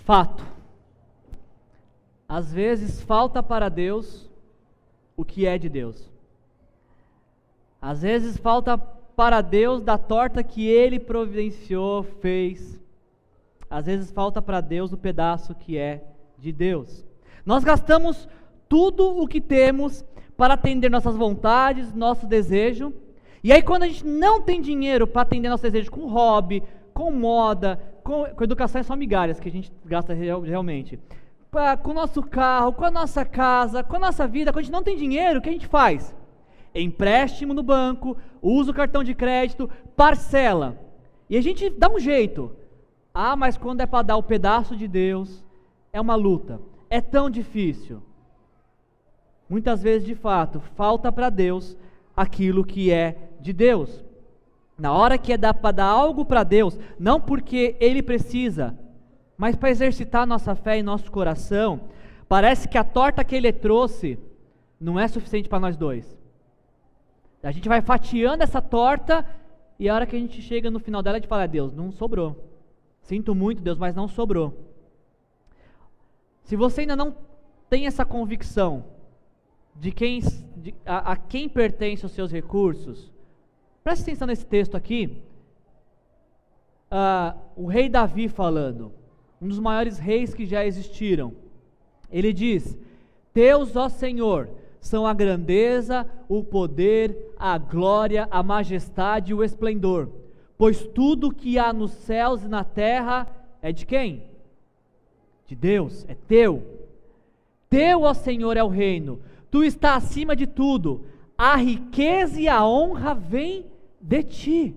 Fato. Às vezes falta para Deus o que é de Deus. Às vezes falta para Deus da torta que Ele providenciou, fez. Às vezes falta para Deus o pedaço que é de Deus. Nós gastamos tudo o que temos para atender nossas vontades, nosso desejo. E aí quando a gente não tem dinheiro para atender nosso desejo com hobby, com moda, com educação é só migalhas que a gente gasta realmente. Com o nosso carro, com a nossa casa, com a nossa vida, quando a gente não tem dinheiro, o que a gente faz? Empréstimo no banco, usa o cartão de crédito, parcela. E a gente dá um jeito. Mas quando é para dar o pedaço de Deus, é uma luta. É tão difícil. Muitas vezes, de fato, falta para Deus aquilo que é de Deus. Na hora que é para dar algo para Deus, não porque Ele precisa, mas para exercitar nossa fé em nosso coração, parece que a torta que Ele trouxe não é suficiente para nós dois. A gente vai fatiando essa torta e a hora que a gente chega no final dela, a gente fala: Deus, não sobrou. Sinto muito, Deus, mas não sobrou. Se você ainda não tem essa convicção de a quem pertencem os seus recursos, preste atenção nesse texto aqui. O rei Davi falando, um dos maiores reis que já existiram. Ele diz: Teus, ó Senhor, são a grandeza, o poder, a glória, a majestade e o esplendor, pois tudo que há nos céus e na terra é de quem? De Deus, é teu. Teu, ó Senhor, é o reino, tu está acima de tudo, a riqueza e a honra vêm de ti.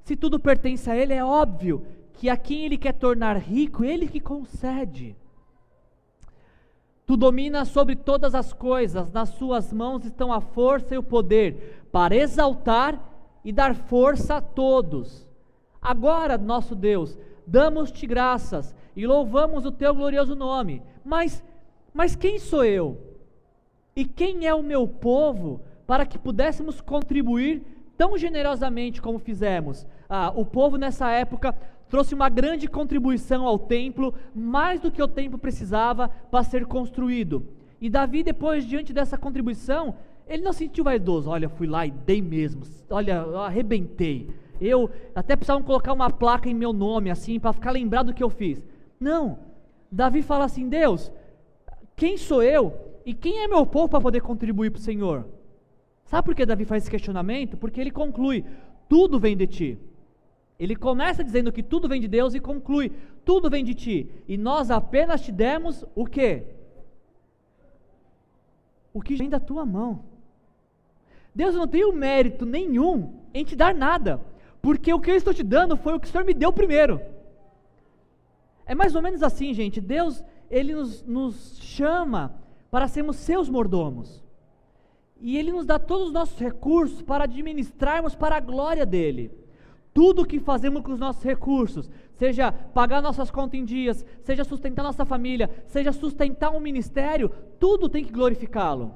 Se tudo pertence a Ele, é óbvio que a quem Ele quer tornar rico, Ele que concede. Tu dominas sobre todas as coisas, nas suas mãos estão a força e o poder, para exaltar e dar força a todos. Agora, nosso Deus, damos-te graças e louvamos o teu glorioso nome. Mas quem sou eu? E quem é o meu povo para que pudéssemos contribuir tão generosamente como fizemos? O povo nessa época trouxe uma grande contribuição ao templo, mais do que o templo precisava para ser construído. E Davi, depois, diante dessa contribuição, ele não se sentiu vaidoso. Olha, fui lá e dei mesmo. Olha, eu arrebentei. Eu até precisava colocar uma placa em meu nome, assim, para ficar lembrado do que eu fiz. Não. Davi fala assim: Deus, quem sou eu e quem é meu povo para poder contribuir para o Senhor? Sabe por que Davi faz esse questionamento? Porque ele conclui: tudo vem de ti. Ele começa dizendo que tudo vem de Deus e conclui: tudo vem de ti. E nós apenas te demos o quê? O que vem da tua mão. Deus não tem o mérito nenhum em te dar nada, porque o que eu estou te dando foi o que o Senhor me deu primeiro. É mais ou menos assim, gente. Deus, Ele nos chama para sermos seus mordomos. E Ele nos dá todos os nossos recursos para administrarmos para a glória dEle. Tudo o que fazemos com os nossos recursos, seja pagar nossas contas em dias, seja sustentar nossa família, seja sustentar um ministério, tudo tem que glorificá-lo.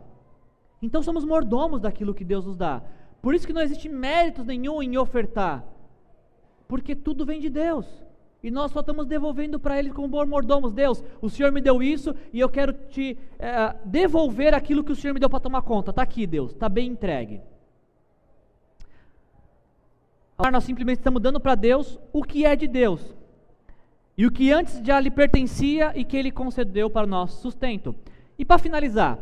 Então somos mordomos daquilo que Deus nos dá. Por isso que não existe mérito nenhum em ofertar, porque tudo vem de Deus, e nós só estamos devolvendo para Ele como bons mordomos. Deus, o Senhor me deu isso, e eu quero te devolver aquilo que o Senhor me deu para tomar conta. Está aqui, Deus, está bem entregue. Agora nós simplesmente estamos dando para Deus o que é de Deus, e o que antes já lhe pertencia e que Ele concedeu para o nosso sustento. E para finalizar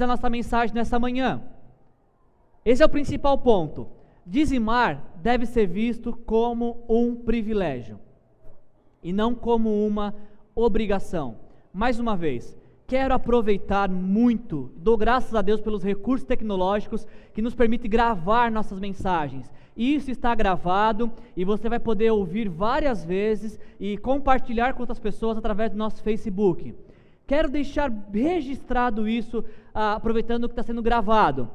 nossa mensagem nessa manhã, esse é o principal ponto: dizimar deve ser visto como um privilégio, e não como uma obrigação. Mais uma vez, quero aproveitar muito, dou graças a Deus pelos recursos tecnológicos que nos permitem gravar nossas mensagens. Isso está gravado e você vai poder ouvir várias vezes e compartilhar com outras pessoas através do nosso Facebook. Quero deixar registrado isso, aproveitando que está sendo gravado.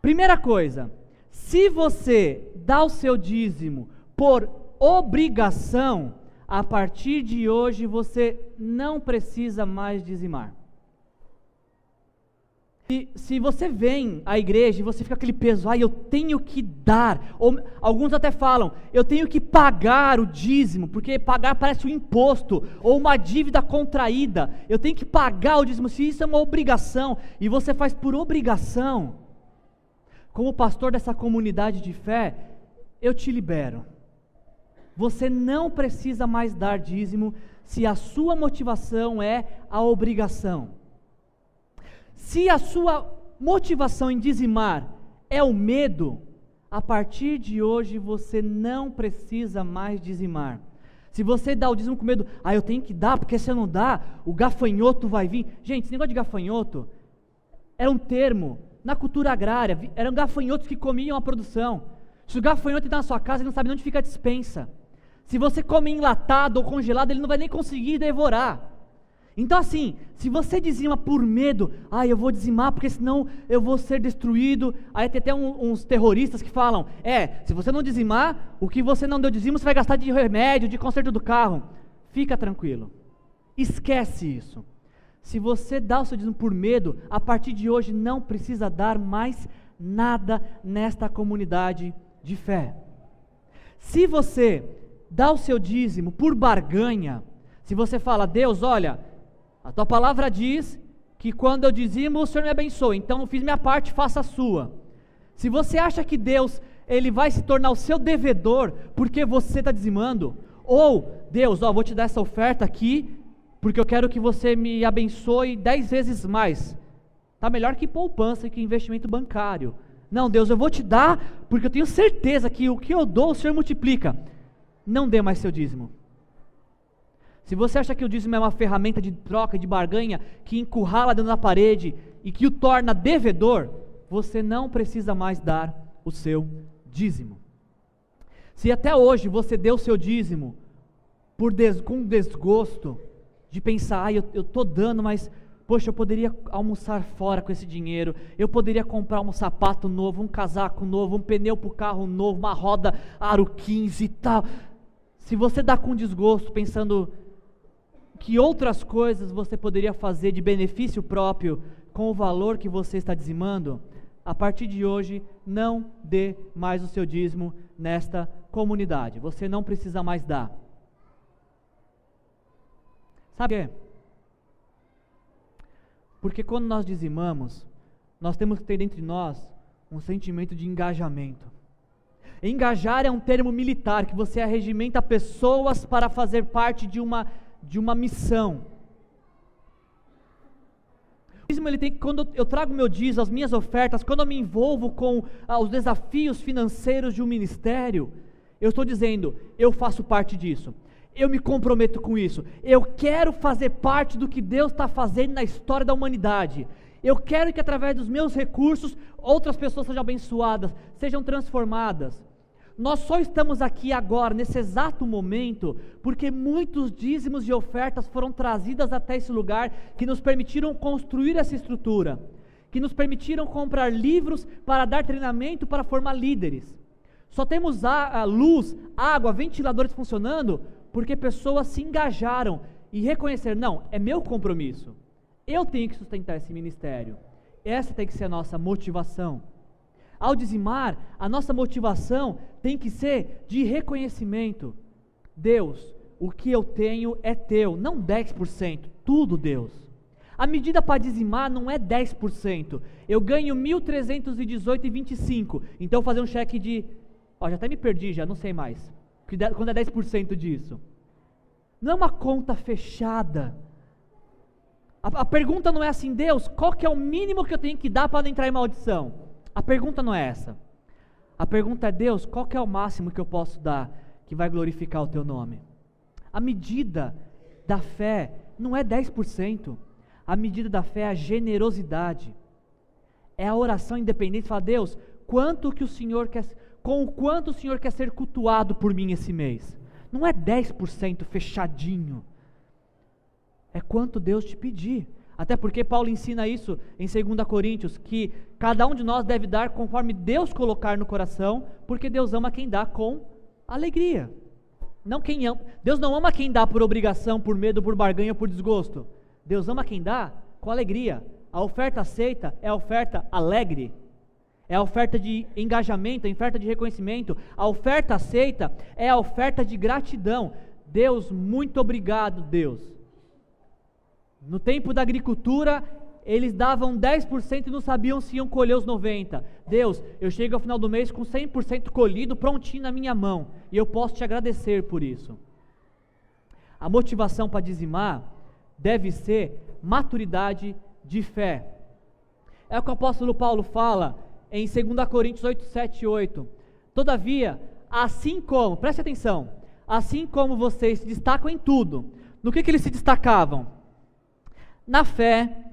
Primeira coisa, se você dá o seu dízimo por obrigação, a partir de hoje você não precisa mais dizimar. Se você vem à igreja e você fica com aquele peso, eu tenho que dar, ou alguns até falam, eu tenho que pagar o dízimo, porque pagar parece um imposto, ou uma dívida contraída, eu tenho que pagar o dízimo, se isso é uma obrigação, e você faz por obrigação, como pastor dessa comunidade de fé, eu te libero. Você não precisa mais dar dízimo, se a sua motivação é a obrigação. Se a sua motivação em dizimar é o medo, a partir de hoje você não precisa mais dizimar. Se você dá o dízimo com medo, eu tenho que dar, porque se eu não dar, o gafanhoto vai vir. Gente, esse negócio de gafanhoto era um termo na cultura agrária, eram gafanhotos que comiam a produção. Se o gafanhoto entrar na sua casa, ele não sabe onde fica a despensa. Se você come enlatado ou congelado, ele não vai nem conseguir devorar. Então assim, se você dizima por medo, eu vou dizimar porque senão eu vou ser destruído, aí tem até uns terroristas que falam, se você não dizimar, o que você não deu dízimo, você vai gastar de remédio, de conserto do carro. Fica tranquilo, esquece isso. Se você dá o seu dízimo por medo, a partir de hoje não precisa dar mais nada nesta comunidade de fé. Se você dá o seu dízimo por barganha, se você fala, Deus, olha, a tua palavra diz que quando eu dizimo, o Senhor me abençoa, então eu fiz minha parte, faça a sua. Se você acha que Deus, Ele vai se tornar o seu devedor, porque você está dizimando, ou Deus, vou te dar essa oferta aqui, porque eu quero que você me abençoe 10 vezes mais, está melhor que poupança e que investimento bancário. Não, Deus, eu vou te dar, porque eu tenho certeza que o que eu dou, o Senhor multiplica. Não dê mais seu dízimo. Se você acha que o dízimo é uma ferramenta de troca, de barganha, que encurrala dentro da parede e que o torna devedor, você não precisa mais dar o seu dízimo. Se até hoje você deu o seu dízimo com desgosto, de pensar, eu estou dando, mas, poxa, eu poderia almoçar fora com esse dinheiro, eu poderia comprar um sapato novo, um casaco novo, um pneu para o carro novo, uma roda aro 15 e tal. Se você dá com desgosto, pensando que outras coisas você poderia fazer de benefício próprio com o valor que você está dizimando, a partir de hoje não dê mais o seu dízimo nesta comunidade, você não precisa mais dar. Sabe por quê? Porque quando nós dizimamos, nós temos que ter dentro de nós um sentimento de engajamento. Engajar é um termo militar, que você arregimenta pessoas para fazer parte de uma missão. O dízimo, ele tem que, quando eu trago meu dízimo, as minhas ofertas, quando eu me envolvo com os desafios financeiros de um ministério, eu estou dizendo, eu faço parte disso, eu me comprometo com isso, eu quero fazer parte do que Deus está fazendo na história da humanidade, eu quero que através dos meus recursos, outras pessoas sejam abençoadas, sejam transformadas. Nós só estamos aqui agora, nesse exato momento, porque muitos dízimos e ofertas foram trazidas até esse lugar, que nos permitiram construir essa estrutura, que nos permitiram comprar livros para dar treinamento, para formar líderes. Só temos a luz, água, ventiladores funcionando, porque pessoas se engajaram e reconheceram, não, é meu compromisso, eu tenho que sustentar esse ministério, essa tem que ser a nossa motivação. Ao dizimar, a nossa motivação tem que ser de reconhecimento. Deus, o que eu tenho é teu, não 10%, tudo Deus. A medida para dizimar não é 10%, eu ganho 1.318,25, então eu vou fazer um cheque de, já até me perdi, já não sei mais, quando é 10% disso. Não é uma conta fechada. A pergunta não é assim, Deus, qual que é o mínimo que eu tenho que dar para não entrar em maldição? A pergunta não é essa. A pergunta é, Deus, qual que é o máximo que eu posso dar que vai glorificar o teu nome? A medida da fé não é 10%. A medida da fé é a generosidade. É a oração independente. Fala, Deus, com o quanto o Senhor quer ser cultuado por mim esse mês? Não é 10% fechadinho. É quanto Deus te pedir. Até porque Paulo ensina isso em 2 Coríntios, que cada um de nós deve dar conforme Deus colocar no coração, porque Deus ama quem dá com alegria. Deus não ama quem dá por obrigação, por medo, por barganha, por desgosto. Deus ama quem dá com alegria, a oferta aceita é a oferta alegre, é a oferta de engajamento, a oferta de reconhecimento. A oferta aceita é a oferta de gratidão. Deus, muito obrigado, Deus. No tempo da agricultura, eles davam 10% e não sabiam se iam colher os 90%. Deus, eu chego ao final do mês com 100% colhido, prontinho na minha mão, e eu posso te agradecer por isso. A motivação para dizimar deve ser maturidade de fé. É o que o apóstolo Paulo fala em 2 Coríntios 8, 7 e 8. Todavia, assim como, preste atenção, assim como vocês se destacam em tudo, no que eles se destacavam? Na fé,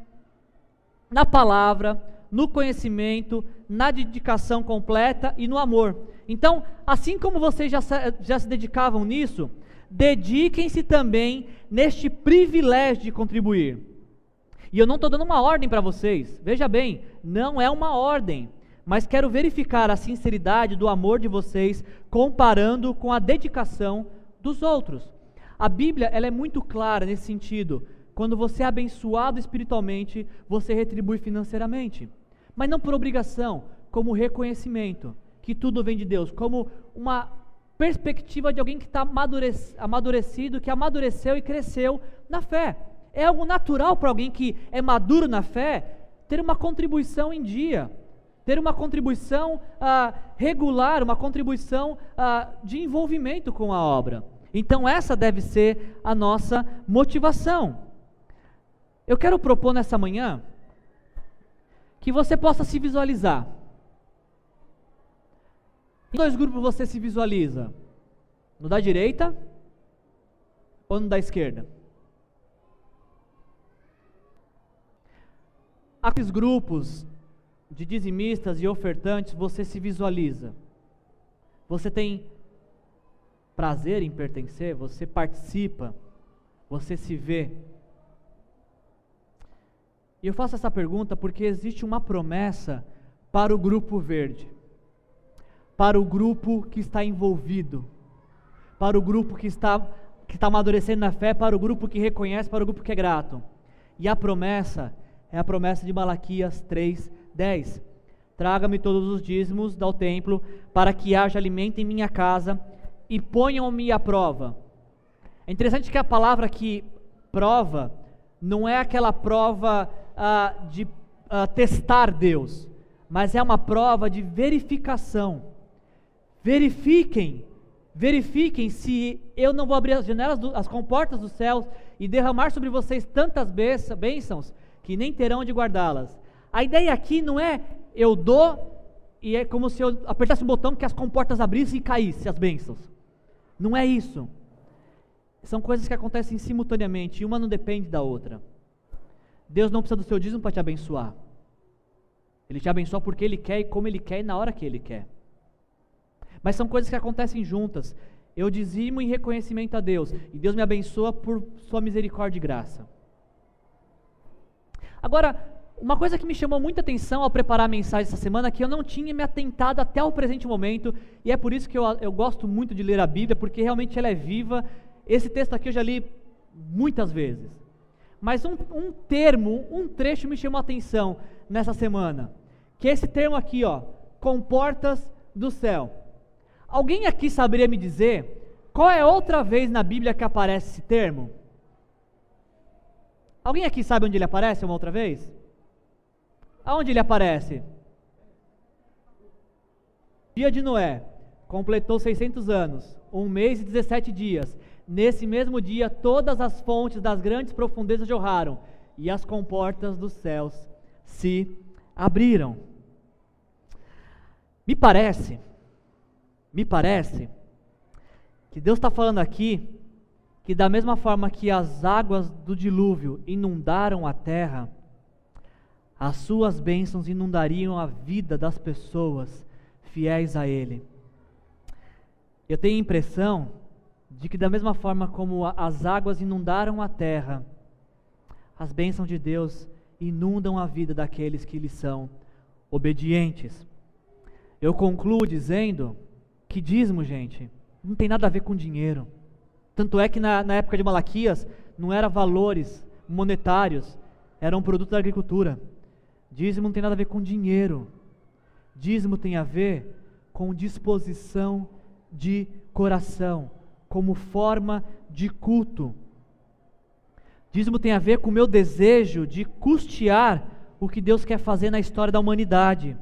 na palavra, no conhecimento, na dedicação completa e no amor. Então, assim como vocês já se dedicavam nisso, dediquem-se também neste privilégio de contribuir. E eu não estou dando uma ordem para vocês, veja bem, não é uma ordem, mas quero verificar a sinceridade do amor de vocês, comparando com a dedicação dos outros. A Bíblia, ela é muito clara nesse sentido. Quando você é abençoado espiritualmente, você retribui financeiramente, mas não por obrigação, como reconhecimento, que tudo vem de Deus, como uma perspectiva de alguém que está amadurecido, que amadureceu e cresceu na fé. É algo natural para alguém que é maduro na fé, ter uma contribuição em dia, ter uma contribuição regular, uma contribuição de envolvimento com a obra. Então essa deve ser a nossa motivação. Eu quero propor nessa manhã que você possa se visualizar. Em dois grupos você se visualiza? No da direita ou no da esquerda? Aqueles grupos de dizimistas e ofertantes você se visualiza? Você tem prazer em pertencer? Você participa? Você se vê? E eu faço essa pergunta porque existe uma promessa para o grupo verde, para o grupo que está envolvido, para o grupo que está amadurecendo na fé, para o grupo que reconhece, para o grupo que é grato. E a promessa é a promessa de Malaquias 3:10. Traga-me todos os dízimos ao templo, para que haja alimento em minha casa, e ponham-me à prova. É interessante que a palavra aqui, prova, não é aquela prova de testar Deus, mas é uma prova de verificação. Verifiquem se eu não vou abrir as janelas, as comportas dos céus e derramar sobre vocês tantas bênçãos que nem terão onde guardá-las. A ideia aqui não é eu dou e é como se eu apertasse o botão que as comportas abrissem e caíssem as bênçãos. Não é isso. São coisas que acontecem simultaneamente e uma não depende da outra. Deus não precisa do seu dízimo para te abençoar. Ele te abençoa porque Ele quer e como Ele quer e na hora que Ele quer. Mas são coisas que acontecem juntas. Eu dizimo em reconhecimento a Deus e Deus me abençoa por sua misericórdia e graça. Agora, uma coisa que me chamou muita atenção ao preparar a mensagem essa semana, que eu não tinha me atentado até o presente momento, e é por isso que eu gosto muito de ler a Bíblia, porque realmente ela é viva. Esse texto aqui eu já li muitas vezes. Mas um trecho me chamou a atenção nessa semana, que é esse termo aqui, comportas do céu. Alguém aqui saberia me dizer qual é outra vez na Bíblia que aparece esse termo? Alguém aqui sabe onde ele aparece uma outra vez? Aonde ele aparece? Dia de Noé, completou 600 anos, 1 mês e 17 dias. Nesse mesmo dia, todas as fontes das grandes profundezas jorraram, e as comportas dos céus se abriram. Me parece que Deus está falando aqui, que da mesma forma que as águas do dilúvio inundaram a terra, as suas bênçãos inundariam a vida das pessoas fiéis a Ele. Eu tenho a impressão de que da mesma forma como as águas inundaram a terra, as bênçãos de Deus inundam a vida daqueles que lhe são obedientes. Eu concluo dizendo que dízimo, gente, não tem nada a ver com dinheiro. Tanto é que na época de Malaquias não eram valores monetários, era um produto da agricultura. Dízimo não tem nada a ver com dinheiro. Dízimo tem a ver com disposição de coração, como forma de culto. Dízimo tem a ver com o meu desejo de custear o que Deus quer fazer na história da humanidade.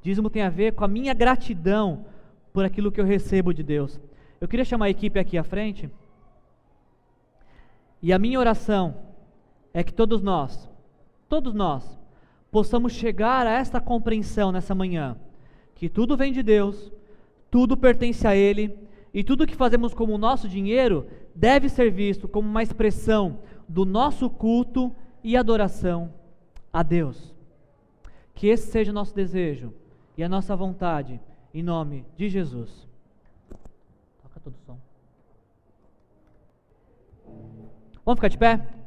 Dízimo tem a ver com a minha gratidão por aquilo que eu recebo de Deus. Eu queria chamar a equipe aqui à frente. E a minha oração é que todos nós, possamos chegar a esta compreensão nessa manhã, que tudo vem de Deus, tudo pertence a Ele, e tudo que fazemos como o nosso dinheiro deve ser visto como uma expressão do nosso culto e adoração a Deus. Que esse seja o nosso desejo e a nossa vontade, em nome de Jesus. Toca todo o som. Vamos ficar de pé?